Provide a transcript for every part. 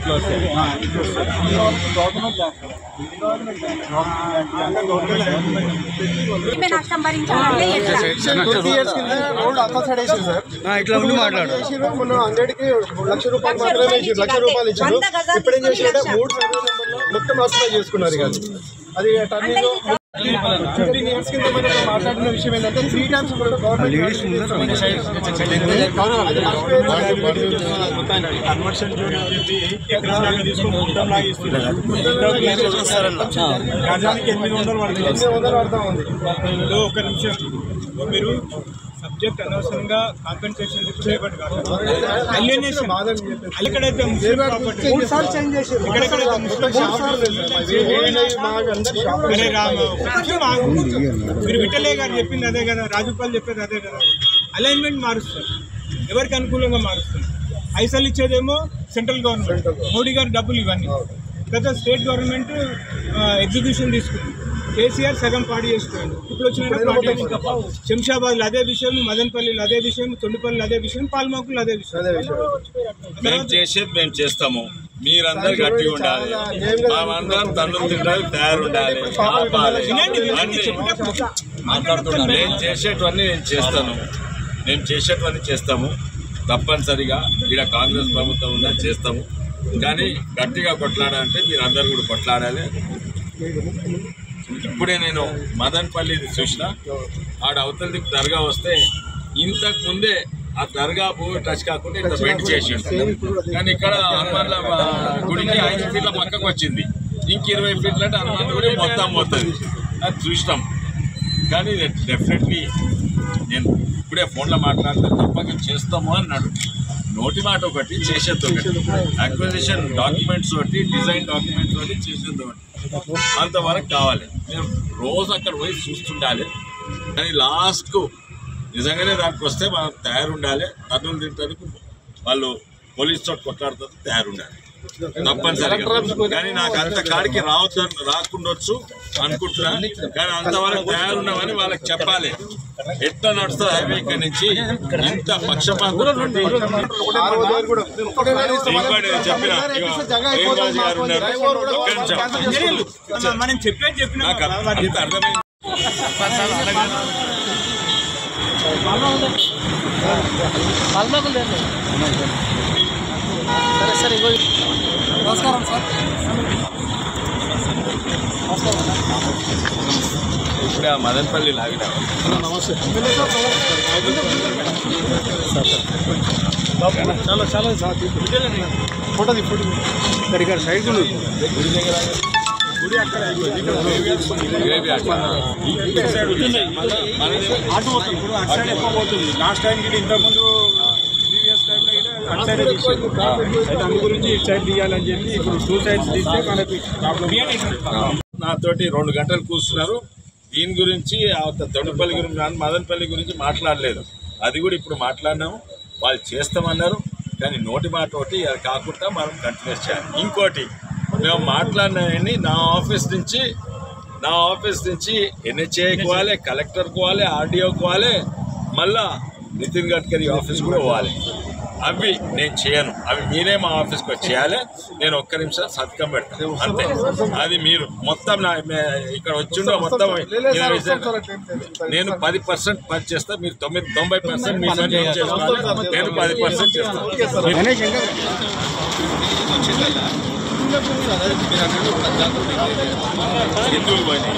ఇట్లా వస్తాయి. ఇట్లా ఉండి మాట్లాడు. మొన్న 100కి 1,00,000 రూపాయలు మాత్రమే ఇచ్చారు, 1,00,000 రూపాయలు ఇచ్చారు. ఇప్పుడు ఏం చేశారంటే 3 మొత్తం ఆస్తి చేసుకున్నారు. కానీ అది టర్నింగ్ 15 years కింద మనం మాట్లాడిన విషయం ఏంటంటే 3 times కన్వర్షన్ జోన్ అని చెప్పి ఎకరాలు తీసుకుని మొత్తం లాగా ఇస్తున్నారు. గజానికి 800 పడతా ఉంది. ఒక నిమిషం, మీరు సబ్జెక్ట్ అనవసరంగా కాంపెన్సేషన్ చేయబడి కాదు. అలియనేషన్ ఎక్కడైతే మీరు విఠలే గారు చెప్పింది అదే కదా, రాజుపాల్ చెప్పేది అదే కదా. అలైన్మెంట్ మారుస్తారు, ఎవరికి అనుకూలంగా మారుస్తారు. పైసలు ఇచ్చేదేమో సెంట్రల్ గవర్నమెంట్, మోడీ గారు డబ్బులు ఇవన్నీ. గత స్టేట్ గవర్నమెంట్ ఎగ్జిక్యూషన్ తీసుకుంది. కేసీఆర్ సగం పాడి చేసుకోండి. ఇప్పుడు వచ్చిన శంషాబాద్లో అదే విషయం, మదనపల్లిలో అదే విషయం, తొండిపల్లిలో అదే విషయం, పాల్మాకులు అదే విషయం. మేము చేసేది మేము చేస్తాము, మీరందరూ గట్టిగా ఉండాలి, మేమందరం తన్నులు తినడానికి తయారుండాలి. నేను చేసేటివన్నీ చేస్తాము. తప్పనిసరిగా ఇక్కడ కాంగ్రెస్ ప్రభుత్వం ఉన్నా చేస్తాము. కానీ గట్టిగా కొట్లాడాలంటే మీరు అందరు కూడా కొట్లాడాలి. ఇప్పుడే నేను మదనపల్లి చూసిన, ఆడ అవతల దిక్కు దర్గా వస్తే ఇంతకు ముందే ఆ దర్గా భూమి టచ్ కాకుండా ఇంత బెండ్ చేసి ఉంటుంది. కానీ ఇక్కడ హనుమాన్ల గుడికి 5 ఫీట్ల పక్కకు వచ్చింది. ఇంక 20 ఫీట్లు అంటే హనుమాన్ గుడి మొత్తం పోతుంది. అది చూసినాం. కానీ డెఫినెట్లీ నేను ఇప్పుడే ఫోన్లో మాట్లాడితే తప్పక చేస్తాము అన్నాడు. నోటి మాట ఒకటి, చేసేది ఒకటి. అక్విజిషన్ డాక్యుమెంట్స్ ఒకటి, డిజైన్ డాక్యుమెంట్స్ ఒకటి, చేసేది ఒకటి. అంతవరకు కావాలి. మేము రోజు అక్కడ పోయి చూస్తుండాలి. కానీ లాస్ట్కు నిజంగానే దానికి వస్తే మనం తయారుండాలి. తన్నులు తింటానికి వాళ్ళు పోలీసు తోటి కొట్లాడుతుంది, తయారుండాలి తప్పనిసరిగా. కానీ నాకు అంత కాడికి రాకుండొచ్చు అనుకుంటున్నా. కానీ అంతవరకు తయారున్నామని వాళ్ళకి చెప్పాలి. ఎట్లా నడుస్తుంది హైవే ఇక్కడ నుంచి ఇంత పక్షపాతం చెప్పిన రేవరాజు గారు ఉన్నారు. మనం చెప్పేది చెప్పిన నాకు అంత అర్థమైంది. సరే సరే, నమస్కారం సార్. ఇప్పుడే ఆ మదనపల్లి లాగిన చాలా చాలా ఫోటో ఇక్కడ సైడ్ గుడి అక్కడ ఎక్కువ పోతుంది. లాస్ట్ టైం గిట్ ఇంతకుముందు ప్రీవియస్ టైంలో అటు సైడ్ తీసేది. అయితే అందు గురించి ఇటు సైడ్ తీయాలని చెప్పి ఇప్పుడు 2 sides తీస్తే మనకి ప్రాబ్లం. నాతోటి 2 గంటలు కూర్చున్నారు. దీని గురించి తొండిపల్లి గురించి, మదనపల్లి గురించి మాట్లాడలేదు. అది కూడా ఇప్పుడు మాట్లాడినాము. వాళ్ళు చేస్తామన్నారు. కానీ నోటి మాట ఒకటి అది కాకుండా మనం కంటిన్యూస్ చేయాలి. ఇంకోటి, మేము మాట్లాడినవన్నీ నా ఆఫీస్ నుంచి ఎన్హెచ్ఏకి పోవాలి, కలెక్టర్కి పోవాలి, ఆర్డీఓకి పోవాలి, మళ్ళా నితిన్ గడ్కరీ ఆఫీస్ కూడా పోవాలి. అవి నేను చేయను. అవి మీరే మా ఆఫీస్కి వచ్చి చేయాలి. నేను 1 నిమిషం సంతకం పెడతాను అంతే. అది మీరు మొత్తం ఇక్కడ వచ్చిండో మొత్తం నేను 10% పని చేస్తాను. మీరు 90% మీ పని ఏం చేసుకోవాలి. నేను 10% చేస్తాను. హిందువులు పోయినాయి.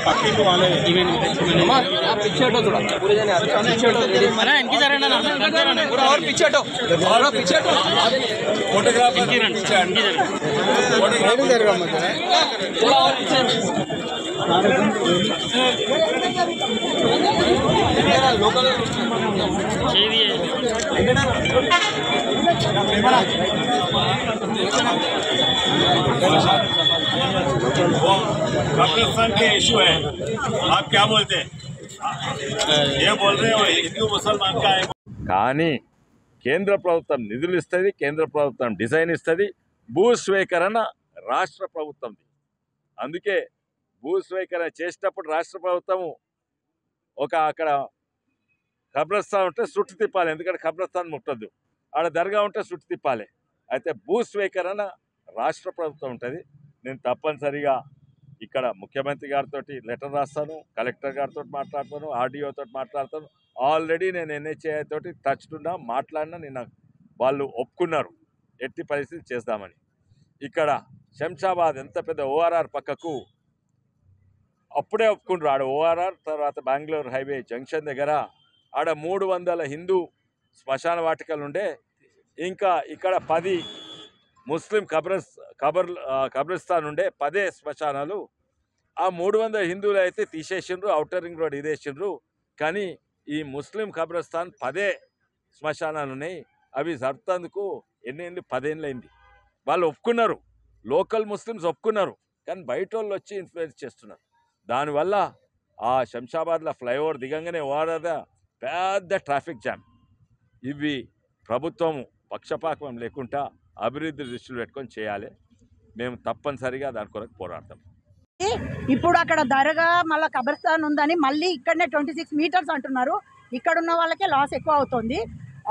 పక్కింటి వాళ్ళే लोकल वो पाकिस्तान के इशू है, आप क्या बोलते हैं? ये बोल रहे हो हिंदू मुसलमान का है కానీ కేంద్ర ప్రభుత్వం నిధులు ఇస్తుంది, కేంద్ర ప్రభుత్వం డిజైన్ ఇస్తుంది, భూస్వీకరణ రాష్ట్ర ప్రభుత్వంది. అందుకే భూస్వీకరణ చేసేటప్పుడు రాష్ట్ర ప్రభుత్వం అక్కడ కబ్రస్థాన్ ఉంటే చుట్టు తిప్పాలి, ఎందుకంటే కబ్రస్థాన్ ముట్టద్దు. ఆడ దర్గా ఉంటే చుట్టు తిప్పాలి. అయితే భూస్వీకరణ రాష్ట్ర ప్రభుత్వం ఉంటుంది. నేను తప్పనిసరిగా ఇక్కడ ముఖ్యమంత్రి గారితో లెటర్ రాస్తాను, కలెక్టర్ గారితో మాట్లాడతాను, ఆర్డీఓతో మాట్లాడతాను. ఆల్రెడీ నేను ఎన్హెచ్ఏ తోటి టచ్ ఉన్నా, మాట్లాడినా. నేను వాళ్ళు ఒప్పుకున్నారు ఎట్టి పరిస్థితి చేద్దామని. ఇక్కడ శంషాబాద్ ఎంత పెద్ద ఓఆర్ఆర్ పక్కకు అప్పుడే ఒప్పుకున్నారు. ఆడ ఓఆర్ఆర్ తర్వాత బెంగళూరు హైవే జంక్షన్ దగ్గర ఆడ 300 హిందూ శ్మశాన వాటికలు ఉండే, ఇంకా ఇక్కడ 10 ముస్లిం కబ్రిస్తాన్ ఉండే, 10 శ్మశానాలు. ఆ 300 హిందువులు అయితే తీసేసిండ్రు, ఔటర్ రింగ్ రోడ్ ఇదేసిండ్రు. కానీ ఈ ముస్లిం కబ్రిస్తాన్ 10 శ్మశానాలు ఉన్నాయి. అవి జరుపుతందుకు ఎన్ని 10 ఏళ్ళు అయింది. వాళ్ళు ఒప్పుకున్నారు, లోకల్ ముస్లిమ్స్ ఒప్పుకున్నారు. కానీ బయట వాళ్ళు వచ్చి ఇన్ఫ్లుయెన్స్ చేస్తున్నారు. దానివల్ల ఆ శంషాబాద్లో ఫ్లైఓవర్ దిగంగానే ఓఆర్ఆర్ పెద్ద ట్రాఫిక్ జామ్. ఇవి ప్రభుత్వం పక్షపాతం లేకుండా అభివృద్ధి దృష్టిలో పెట్టుకొని చేయాలి. మేము తప్పనిసరిగా దాని కొరకు పోరాడతాం. ఇప్పుడు అక్కడ దర్గా మళ్ళీ కబ్రస్థాన్ ఉందని మళ్ళీ ఇక్కడనే 26 మీటర్స్ అంటున్నారు. ఇక్కడ ఉన్న వాళ్ళకే లాస్ ఎక్కువ అవుతుంది.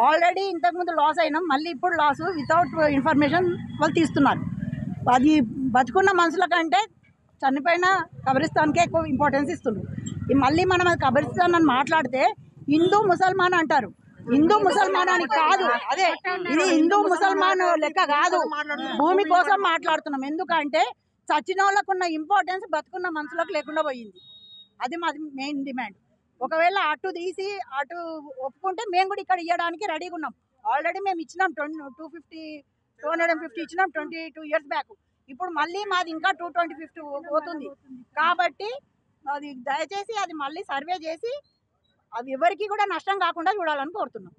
ఆల్రెడీ ఇంతకుముందు లాస్ అయినాం, మళ్ళీ ఇప్పుడు లాస్ వితౌట్ ఇన్ఫర్మేషన్ వాళ్ళు తీస్తున్నారు. అది బతుకున్న మనుషుల కంటే చనిపోయిన కబ్రిస్తాన్కే ఎక్కువ ఇంపార్టెన్స్ ఇస్తున్నారు. మళ్ళీ మనం అది కబ్రిస్తాన్ అని మాట్లాడితే హిందూ ముసల్మాన్ అంటారు. హిందూ ముసల్మాన్ అని కాదు, అదే ఇది హిందూ ముసల్మాన్ లెక్క కాదు. భూమి కోసం మాట్లాడుతున్నాం. ఎందుకంటే చచ్చిన వాళ్ళకు ఉన్న ఇంపార్టెన్స్ బతుకున్న మనుషులకు లేకుండా పోయింది. అది మాది మెయిన్ డిమాండ్. ఒకవేళ అటు తీసి అటు ఒప్పుకుంటే మేము కూడా ఇక్కడ ఇవ్వడానికి రెడీగా ఉన్నాం. ఆల్రెడీ మేము ఇచ్చినాం 250 ఇచ్చినాం 22 ఇయర్స్ బ్యాక్. ఇప్పుడు మళ్ళీ మాది ఇంకా 250 పోతుంది. కాబట్టి అది దయచేసి అది మళ్ళీ సర్వే చేసి అది ఎవరికి కూడా నష్టం కాకుండా చూడాలని కోరుతున్నాం.